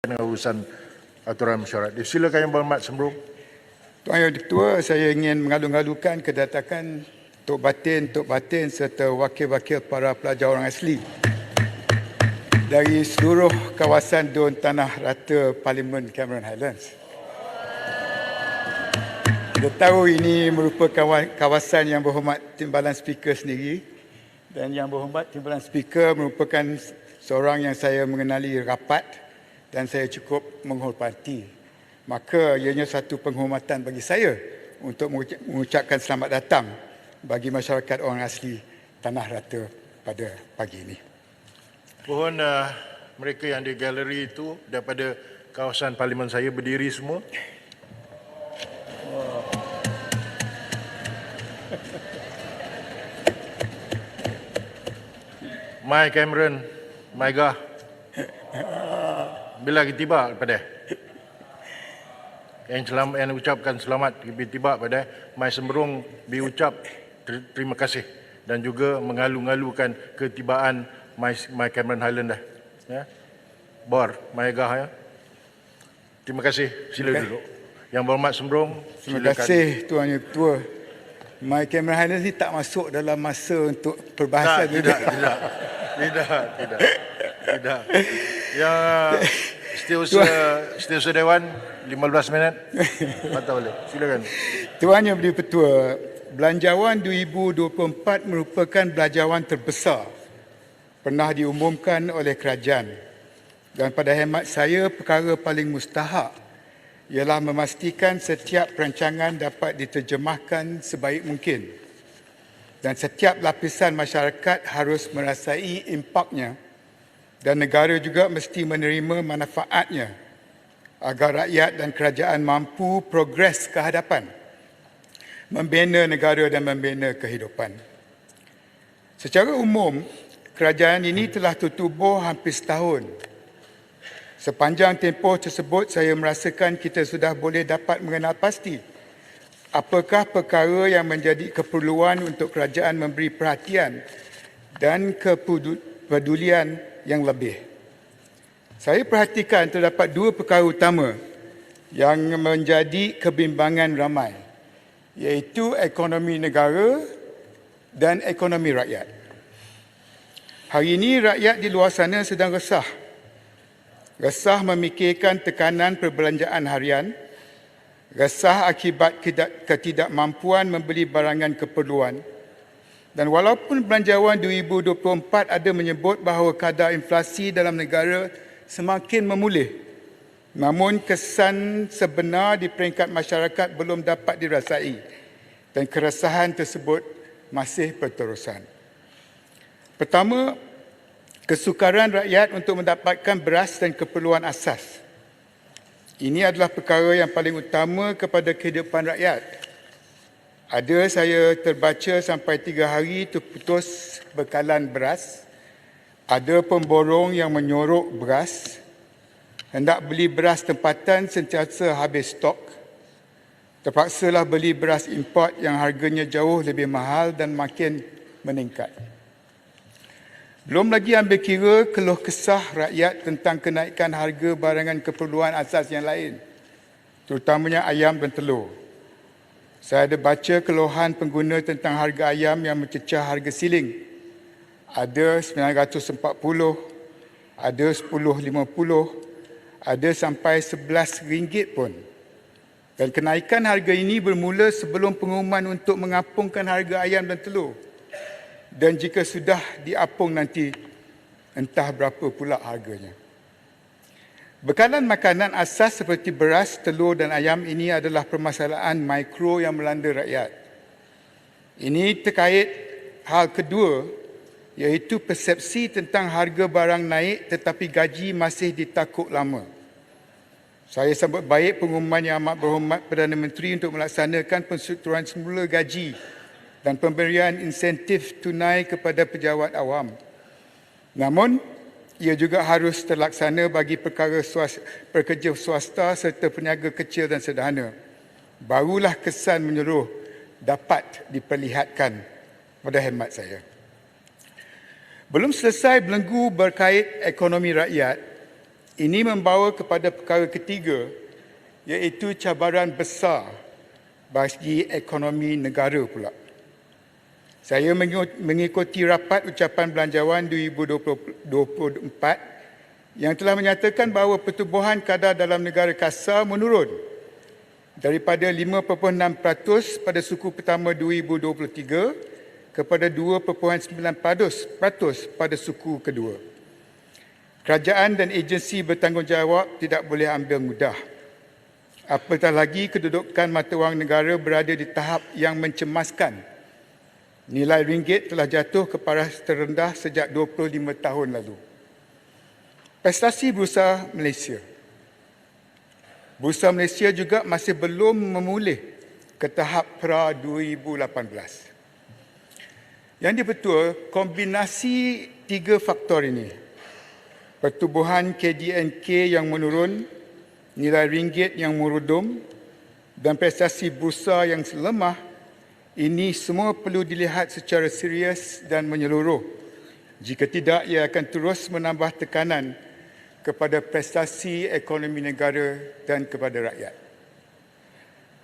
dengan urusan aturan mesyuarat. Silakan Yang Berhormat Sembrong. Tuan Yang Ketua, saya ingin mengalu-alukan kedatangan Tok Batin serta wakil-wakil para pelajar orang asli dari seluruh kawasan Dun Tanah Rata Parlimen Cameron Highlands. Kita tahu ini merupakan kawasan Yang Berhormat Timbalan Speaker sendiri, dan Yang Berhormat Timbalan Speaker merupakan seorang yang saya mengenali rapat dan saya cukup menghormati. Maka ianya satu penghormatan bagi saya untuk mengucapkan selamat datang bagi masyarakat orang asli Tanah Rata pada pagi ini. Mohon mereka yang di galeri itu daripada kawasan parlimen saya berdiri semua. Mai Cameron, Mai Gah. Bila kita tiba pada yang ucapkan selamat tiba pada Mai Sembrong diucap terima kasih dan juga mengalu-alukan ketibaan Mai Cameron Highland dah. Ya. Bor, Mai Gah ya. Terima kasih. Sila duduk. Yang Berhormat Sembrong. Terima kasih Tuan Yang Ketua. Mai Cameron Highlands ni tak masuk dalam masa untuk perbahasan. Tidak. Yang Setiausaha Dewan 15 minit. Patah boleh. Silakan. Tuan Yang Beri-Petua, Belanjawan 2024 merupakan belanjawan terbesar pernah diumumkan oleh kerajaan. Dan pada hemat saya, perkara paling mustahak ialah memastikan setiap perancangan dapat diterjemahkan sebaik mungkin. Dan setiap lapisan masyarakat harus merasai impaknya dan negara juga mesti menerima manfaatnya agar rakyat dan kerajaan mampu progres ke hadapan, membina negara dan membina kehidupan. Secara umum, kerajaan ini telah tertubuh hampir setahun. Sepanjang tempoh tersebut, saya merasakan kita sudah boleh dapat mengenal pasti apakah perkara yang menjadi keperluan untuk kerajaan memberi perhatian dan kepedulian yang lebih. Saya perhatikan terdapat dua perkara utama yang menjadi kebimbangan ramai, iaitu ekonomi negara dan ekonomi rakyat. Hari ini rakyat di luar sana sedang resah. Resah memikirkan tekanan perbelanjaan harian, resah akibat ketidakmampuan membeli barangan keperluan. Dan walaupun Belanjawan 2024 ada menyebut bahawa kadar inflasi dalam negara semakin memulih, namun kesan sebenar di peringkat masyarakat belum dapat dirasai dan keresahan tersebut masih berterusan. Pertama, kesukaran rakyat untuk mendapatkan beras dan keperluan asas. Ini adalah perkara yang paling utama kepada kehidupan rakyat. Ada saya terbaca sampai 3 hari terputus bekalan beras. Ada pemborong yang menyorok beras. Hendak beli beras tempatan sentiasa habis stok. Terpaksalah beli beras import yang harganya jauh lebih mahal dan makin meningkat. Belum lagi ambil kira keluh kesah rakyat tentang kenaikan harga barangan keperluan asas yang lain, terutamanya ayam dan telur. Saya ada baca keluhan pengguna tentang harga ayam yang mencecah harga siling. Ada 940, ada 10.50, ada sampai RM11 pun. Dan kenaikan harga ini bermula sebelum pengumuman untuk mengapungkan harga ayam dan telur. Dan jika sudah diapung nanti, entah berapa pula harganya. Bekalan makanan asas seperti beras, telur dan ayam ini adalah permasalahan mikro yang melanda rakyat. Ini terkait hal kedua, iaitu persepsi tentang harga barang naik tetapi gaji masih ditakuk lama. Saya sambut baik pengumuman Yang Amat Berhormat Perdana Menteri untuk melaksanakan penstrukturan semula gaji dan pemberian insentif tunai kepada pejabat awam. Namun, ia juga harus terlaksana bagi pekerja swasta serta peniaga kecil dan sederhana. Barulah kesan menyeluruh dapat diperlihatkan pada hemat saya. Belum selesai belenggu berkait ekonomi rakyat, Ini membawa kepada perkara ketiga, iaitu cabaran besar bagi ekonomi negara pula. Saya mengikuti rapat ucapan Belanjawan 2024 yang telah menyatakan bahawa pertumbuhan kadar dalam negara kasar menurun daripada 5.6% pada suku pertama 2023 kepada 2.9% pada suku kedua. Kerajaan dan agensi bertanggungjawab tidak boleh ambil mudah. Apatah lagi kedudukan mata wang negara berada di tahap yang mencemaskan. Nilai ringgit telah jatuh ke paras terendah sejak 25 tahun lalu. Prestasi Bursa Malaysia. Bursa Malaysia juga masih belum memulih ke tahap pra 2018. Yang dibetul, kombinasi tiga faktor ini, pertumbuhan KDNK yang menurun, nilai ringgit yang merudum dan prestasi bursa yang lemah, ini semua perlu dilihat secara serius dan menyeluruh. Jika tidak, ia akan terus menambah tekanan kepada prestasi ekonomi negara dan kepada rakyat.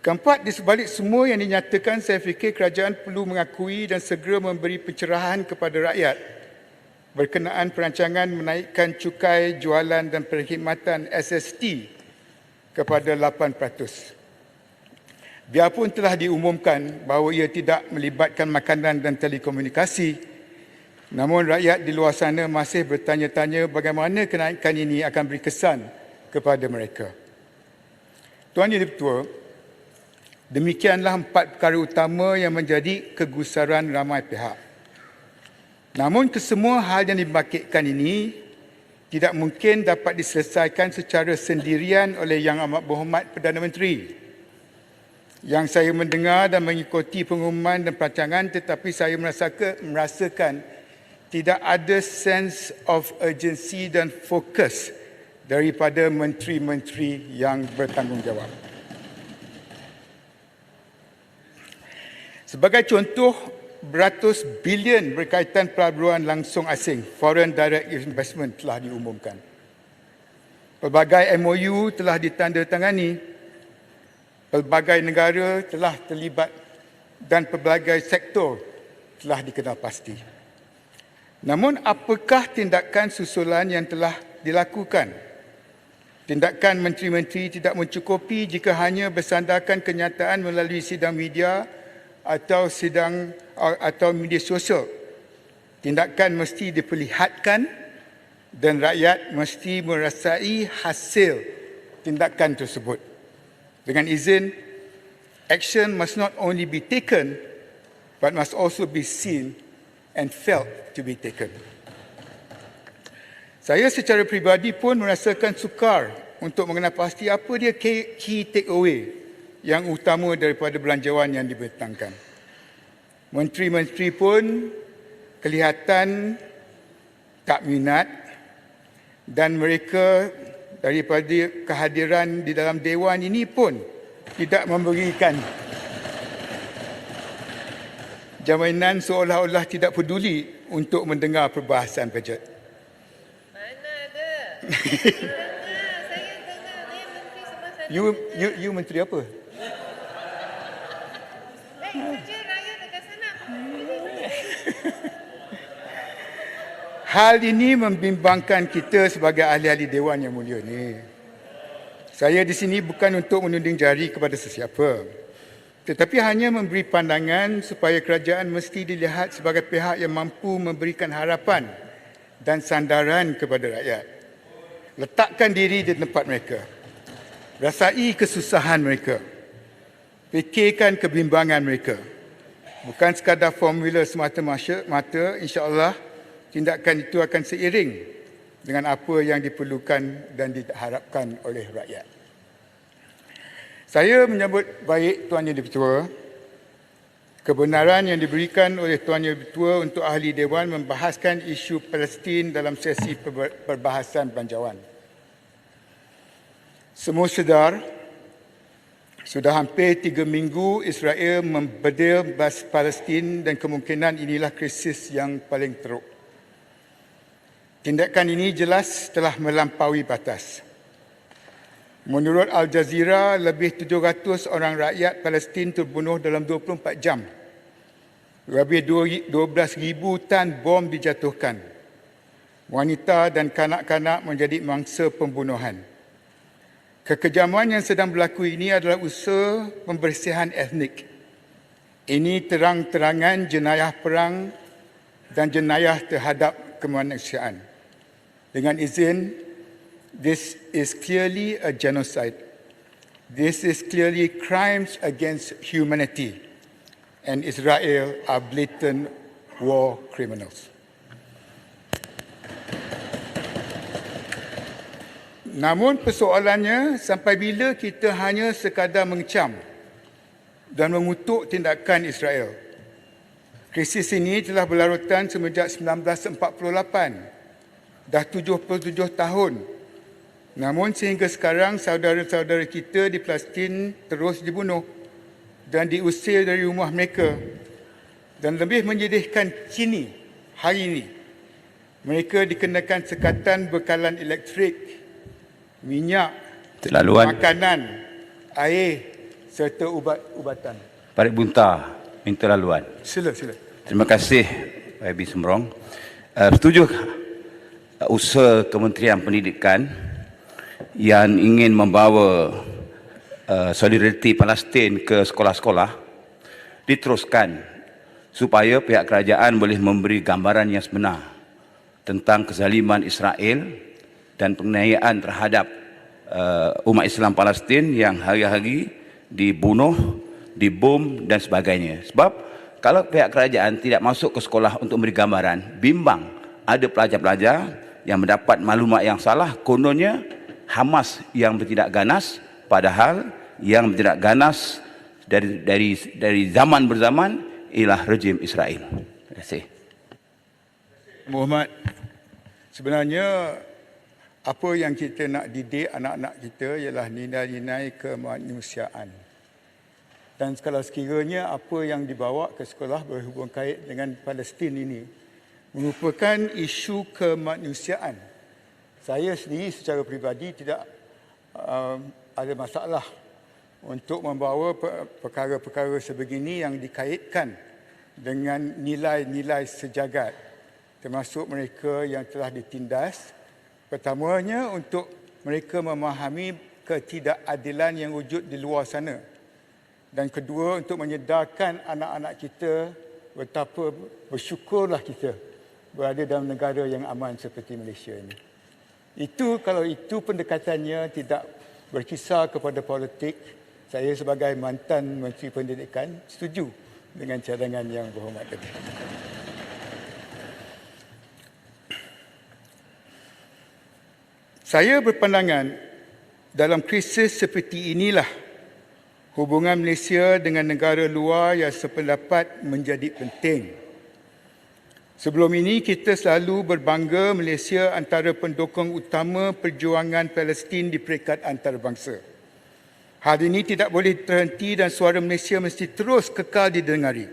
Keempat, di sebalik semua yang dinyatakan, saya fikir kerajaan perlu mengakui dan segera memberi pencerahan kepada rakyat berkenaan perancangan menaikkan cukai jualan dan perkhidmatan SST kepada 8%. Biarpun telah diumumkan bahawa ia tidak melibatkan makanan dan telekomunikasi, namun rakyat di luar sana masih bertanya-tanya bagaimana kenaikan ini akan beri kesan kepada mereka. Tuan Yang Dipertua, demikianlah 4 perkara utama yang menjadi kegusaran ramai pihak. Namun kesemua hal yang dibangkitkan ini tidak mungkin dapat diselesaikan secara sendirian oleh Yang Amat Berhormat Perdana Menteri. Yang saya mendengar dan mengikuti pengumuman dan perancangan, tetapi saya merasakan tidak ada sense of urgency dan fokus daripada menteri-menteri yang bertanggungjawab. Sebagai contoh, beratus bilion berkaitan pelaburan langsung asing, foreign direct investment, telah diumumkan. Pelbagai MOU telah ditandatangani, pelbagai negara telah terlibat dan pelbagai sektor telah dikenal pasti. Namun apakah tindakan susulan yang telah dilakukan? Tindakan menteri-menteri tidak mencukupi jika hanya bersandarkan kenyataan melalui sidang media atau media sosial. Tindakan mesti diperlihatkan dan rakyat mesti merasai hasil tindakan tersebut. Dengan izin, action must not only be taken but must also be seen and felt to be taken. Saya secara peribadi pun merasakan sukar untuk mengenal pasti apa dia key take away yang utama daripada belanjawan yang dibentangkan. Menteri-menteri pun kelihatan tak minat dan mereka daripada kehadiran di dalam Dewan ini pun tidak memberikan jaminan, seolah-olah tidak peduli untuk mendengar perbahasan bajet. Mana ada? Saya dengar ni menteri sebelah sana. You menteri apa? Kerja raya dekat sana. Hal ini membimbangkan kita sebagai ahli-ahli Dewan yang mulia ni. Saya di sini bukan untuk menuding jari kepada sesiapa, tetapi hanya memberi pandangan supaya kerajaan mesti dilihat sebagai pihak yang mampu memberikan harapan dan sandaran kepada rakyat. Letakkan diri di tempat mereka. Rasai kesusahan mereka. Fikirkan kebimbangan mereka. Bukan sekadar formula semata-mata, insya-Allah tindakan itu akan seiring dengan apa yang diperlukan dan diharapkan oleh rakyat. Saya menyambut baik Tuan Yang Dipertua kebenaran yang diberikan oleh Tuan Yang Dipertua untuk ahli Dewan membahaskan isu Palestin dalam sesi perbahasan belanjawan. Semua sedar, sudah hampir 3 minggu Israel membedil Palestin dan kemungkinan inilah krisis yang paling teruk. Tindakan ini jelas telah melampaui batas. Menurut Al Jazeera, lebih 700 orang rakyat Palestin terbunuh dalam 24 jam. Lebih 12,000 tan bom dijatuhkan. Wanita dan kanak-kanak menjadi mangsa pembunuhan. Kekejaman yang sedang berlaku ini adalah usaha pembersihan etnik. Ini terang-terangan jenayah perang dan jenayah terhadap kemanusiaan. Dengan izin, this is clearly a genocide. This is clearly crimes against humanity. And Israel are blatant war criminals. Namun persoalannya, sampai bila kita hanya sekadar mengecam dan mengutuk tindakan Israel? Krisis ini telah berlarutan semenjak 1948. Dah 77 tahun. Namun sehingga sekarang saudara-saudara kita di Palestin terus dibunuh dan diusir dari rumah mereka. Dan lebih menyedihkan kini, hari ini, mereka dikenakan sekatan bekalan elektrik, minyak, makanan, air serta ubat-ubatan. Parit Bunta, minta laluan. Sila. Terima kasih Pak Ebi Sembrong. Setuju usaha Kementerian Pendidikan yang ingin membawa solidariti Palestin ke sekolah-sekolah diteruskan supaya pihak kerajaan boleh memberi gambaran yang sebenar tentang kezaliman Israel dan penganiayaan terhadap umat Islam Palestin yang hari-hari dibunuh, dibom dan sebagainya. Sebab kalau pihak kerajaan tidak masuk ke sekolah untuk memberi gambaran, bimbang ada pelajar-pelajar yang mendapat maklumat yang salah, kononnya Hamas yang bertindak ganas, padahal yang bertindak ganas dari zaman berzaman ialah rejim Israel. Terima kasih. Muhammad, sebenarnya apa yang kita nak didik anak-anak kita ialah nilai-nilai kemanusiaan. Dan kalau sekiranya apa yang dibawa ke sekolah berhubung kait dengan Palestin ini merupakan isu kemanusiaan. Saya sendiri secara peribadi tidak ada masalah untuk membawa perkara-perkara sebegini yang dikaitkan dengan nilai-nilai sejagat, termasuk mereka yang telah ditindas. Pertamanya untuk mereka memahami ketidakadilan yang wujud di luar sana. Dan kedua untuk menyedarkan anak-anak kita betapa bersyukurlah kita berada dalam negara yang aman seperti Malaysia ini. Itu kalau itu pendekatannya tidak berkisar kepada politik, saya sebagai mantan Menteri Pendidikan setuju dengan cadangan yang berhormat tadi. Saya berpandangan dalam krisis seperti inilah hubungan Malaysia dengan negara luar yang sependapat menjadi penting. Sebelum ini kita selalu berbangga Malaysia antara pendukung utama perjuangan Palestin di peringkat antarabangsa. Hal ini tidak boleh terhenti dan suara Malaysia mesti terus kekal didengari.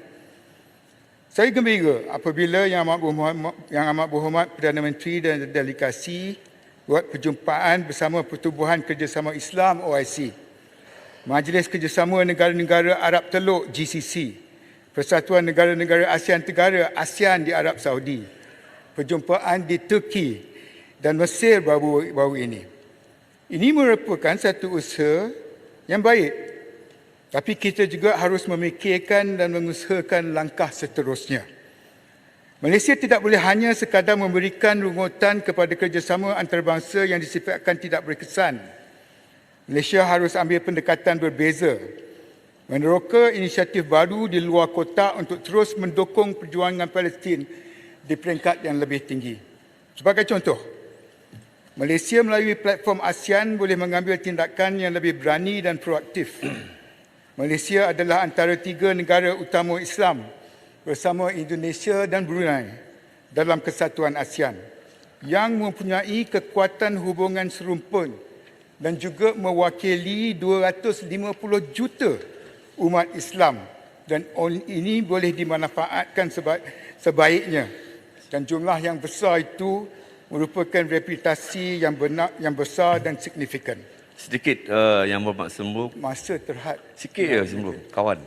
Saya gembira apabila Yang Amat Berhormat Perdana Menteri dan delegasi buat perjumpaan bersama Pertubuhan Kerjasama Islam OIC, Majlis Kerjasama Negara-Negara Arab Teluk GCC, Persatuan Negara-Negara ASEAN Tenggara ASEAN di Arab Saudi, perjumpaan di Turki dan Mesir baru ini. Ini merupakan satu usaha yang baik, tapi kita juga harus memikirkan dan mengusahakan langkah seterusnya. Malaysia tidak boleh hanya sekadar memberikan rungutan kepada kerjasama antarabangsa yang disifatkan tidak berkesan. Malaysia harus ambil pendekatan berbeza, meneroka inisiatif baru di luar kotak untuk terus mendukung perjuangan Palestin di peringkat yang lebih tinggi. Sebagai contoh, Malaysia melalui platform ASEAN boleh mengambil tindakan yang lebih berani dan proaktif. Malaysia adalah antara 3 negara utama Islam bersama Indonesia dan Brunei dalam kesatuan ASEAN yang mempunyai kekuatan hubungan serumpun dan juga mewakili 250 juta umat Islam, dan ini boleh dimanfaatkan sebaiknya, dan jumlah yang besar itu merupakan reputasi yang besar dan signifikan. Sedikit Yang Berhormat Sembrong. Masa terhad. Sikit je Sembrong, kawan.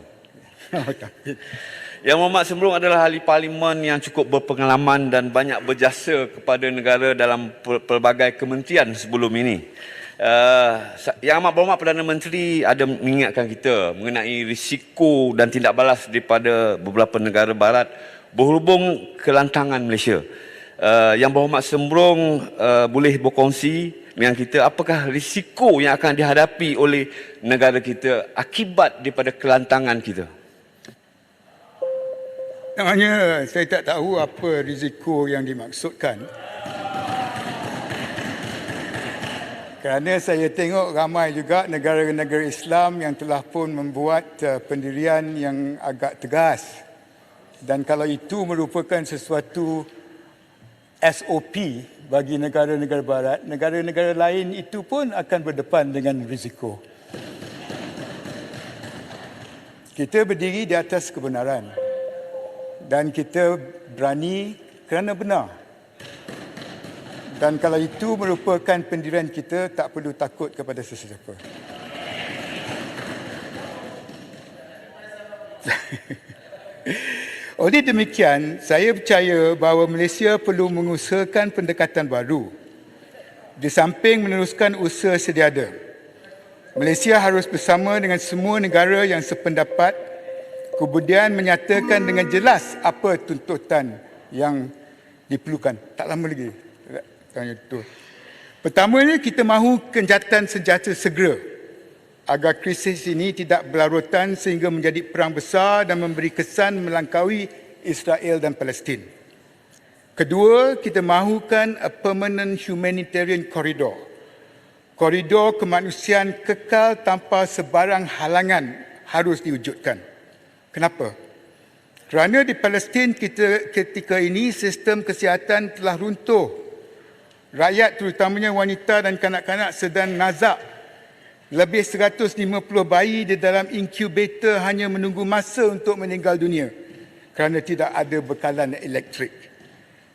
Yang Berhormat Sembrong adalah ahli parlimen yang cukup berpengalaman dan banyak berjasa kepada negara dalam pelbagai kementerian sebelum ini. Yang Amat Berhormat Perdana Menteri ada mengingatkan kita mengenai risiko dan tindak balas daripada beberapa negara barat berhubung kelantangan Malaysia. Yang Berhormat Sembrong boleh berkongsi dengan kita apakah risiko yang akan dihadapi oleh negara kita akibat daripada kelantangan kita. Namanya saya tak tahu apa risiko yang dimaksudkan. Kerana saya tengok ramai juga negara-negara Islam yang telah pun membuat pendirian yang agak tegas. Dan kalau itu merupakan sesuatu SOP bagi negara-negara barat, negara-negara lain itu pun akan berdepan dengan risiko. Kita berdiri di atas kebenaran dan kita berani kerana benar. Dan kalau itu merupakan pendirian kita, tak perlu takut kepada sesiapa. Oleh demikian, saya percaya bahawa Malaysia perlu mengusahakan pendekatan baru. Di samping meneruskan usaha sedia ada, Malaysia harus bersama dengan semua negara yang sependapat kemudian menyatakan dengan jelas apa tuntutan yang diperlukan. Tak lama lagi. Pertamanya, kita mahu gencatan senjata segera agar krisis ini tidak berlarutan sehingga menjadi perang besar dan memberi kesan melangkaui Israel dan Palestin. Kedua, kita mahukan a permanent humanitarian corridor. Koridor kemanusiaan kekal tanpa sebarang halangan harus diwujudkan. Kenapa? Kerana di Palestin ketika ini sistem kesihatan telah runtuh. Rakyat terutamanya wanita dan kanak-kanak sedang nazak. Lebih 150 bayi di dalam inkubator hanya menunggu masa untuk meninggal dunia kerana tidak ada bekalan elektrik.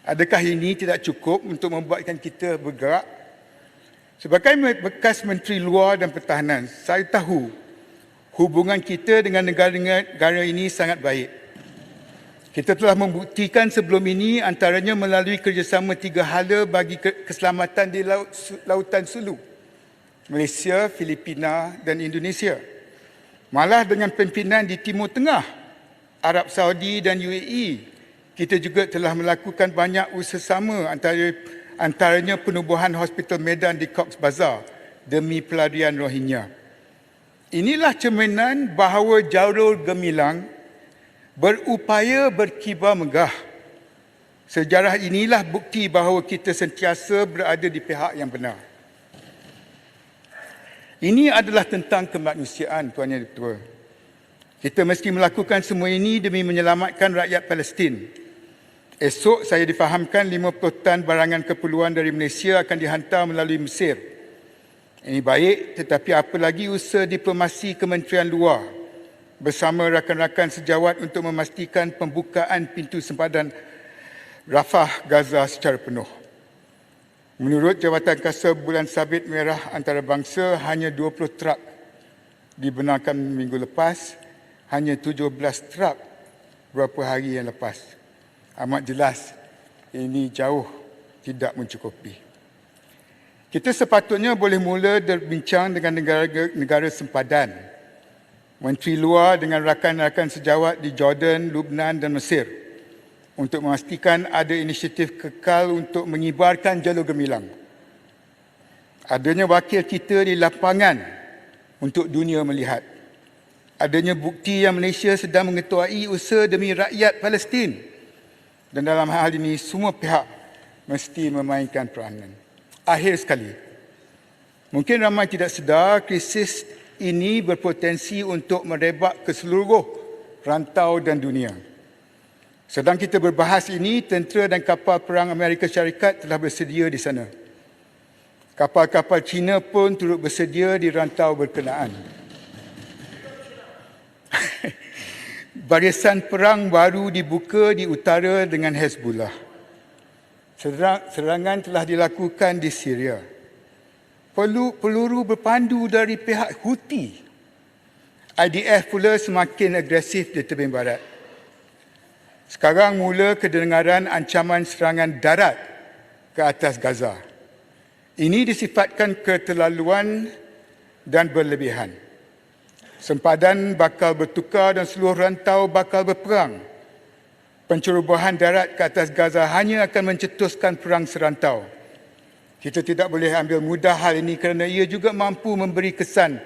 Adakah ini tidak cukup untuk membuatkan kita bergerak? Sebagai bekas Menteri Luar dan Pertahanan, saya tahu hubungan kita dengan negara-negara ini sangat baik. Kita telah membuktikan sebelum ini antaranya melalui kerjasama 3 hala bagi keselamatan di Lautan Sulu. Malaysia, Filipina dan Indonesia. Malah dengan pimpinan di Timur Tengah, Arab Saudi dan UAE, kita juga telah melakukan banyak usaha sama antaranya penubuhan Hospital Medan di Cox's Bazar demi pelarian Rohingya. Inilah cerminan bahawa jalur gemilang berupaya berkibar megah. Sejarah inilah bukti bahawa kita sentiasa berada di pihak yang benar. Ini adalah tentang kemanusiaan, Tuan Yang Dipertua. Kita mesti melakukan semua ini demi menyelamatkan rakyat Palestin. Esok saya difahamkan 50 tan barangan keperluan dari Malaysia akan dihantar melalui Mesir. Ini baik, tetapi apa lagi usaha diplomasi Kementerian Luar bersama rakan-rakan sejawat untuk memastikan pembukaan pintu sempadan Rafah, Gaza secara penuh. Menurut Jabatan Kasar Bulan Sabit Merah Antarabangsa, hanya 20 truk dibenarkan minggu lepas, hanya 17 truk beberapa hari yang lepas. Amat jelas ini jauh tidak mencukupi. Kita sepatutnya boleh mula berbincang dengan negara sempadan, Menteri Luar dengan rakan-rakan sejawat di Jordan, Lubnan dan Mesir untuk memastikan ada inisiatif kekal untuk mengibarkan jalur gemilang. Adanya wakil kita di lapangan untuk dunia melihat. Adanya bukti yang Malaysia sedang mengetuai usaha demi rakyat Palestin. Dan dalam hal ini, semua pihak mesti memainkan peranan. Akhir sekali, mungkin ramai tidak sedar krisis ini berpotensi untuk merebak ke seluruh rantau dan dunia. Sedang kita berbahas ini, tentera dan kapal perang Amerika Syarikat telah bersedia di sana. Kapal-kapal Cina pun turut bersedia di rantau berkenaan. Barisan perang baru dibuka di utara dengan Hezbollah. Serangan telah dilakukan di Syria. Peluru berpandu dari pihak Houthi. IDF pula semakin agresif di tebing barat. Sekarang mula kedengaran ancaman serangan darat ke atas Gaza. Ini disifatkan keterlaluan dan berlebihan. Sempadan bakal bertukar dan seluruh rantau bakal berperang. Pencerobohan darat ke atas Gaza hanya akan mencetuskan perang serantau. Kita tidak boleh ambil mudah hal ini kerana ia juga mampu memberi kesan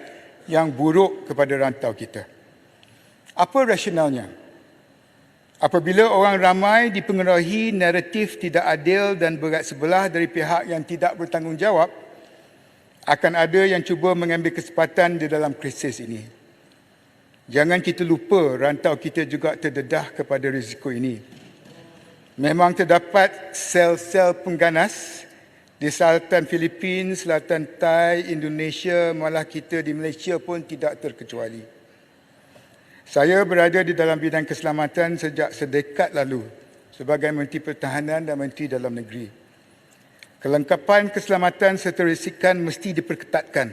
yang buruk kepada rantau kita. Apa rasionalnya? Apabila orang ramai dipengaruhi naratif tidak adil dan berat sebelah dari pihak yang tidak bertanggungjawab, akan ada yang cuba mengambil kesempatan di dalam krisis ini. Jangan kita lupa rantau kita juga terdedah kepada risiko ini. Memang terdapat sel-sel pengganas di selatan Filipina, selatan Thai, Indonesia, malah kita di Malaysia pun tidak terkecuali. Saya berada di dalam bidang keselamatan sejak sedekat lalu sebagai Menteri Pertahanan dan Menteri Dalam Negeri. Kelengkapan keselamatan serta risikan mesti diperketatkan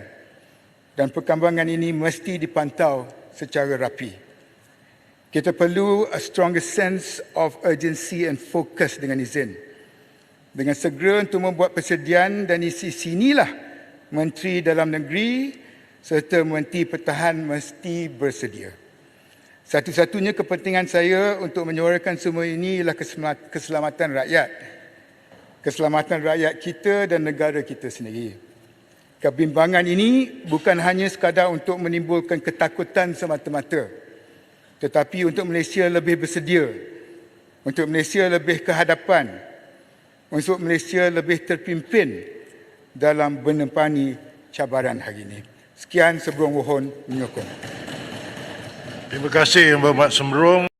dan perkembangan ini mesti dipantau secara rapi. Kita perlu a stronger sense of urgency and focus dengan izin. Dengan segera untuk membuat persediaan dan di sinilah Menteri Dalam Negeri serta Menteri Pertahanan mesti bersedia. Satu-satunya kepentingan saya untuk menyuarakan semua ini ialah keselamatan rakyat. Keselamatan rakyat kita dan negara kita sendiri. Kebimbangan ini bukan hanya sekadar untuk menimbulkan ketakutan semata-mata, tetapi untuk Malaysia lebih bersedia, untuk Malaysia lebih ke hadapan, untuk Malaysia lebih terpimpin dalam menempani cabaran hari ini. Sekian sebelum mohon menyokong. Terima kasih Yang Berhormat Sembrong.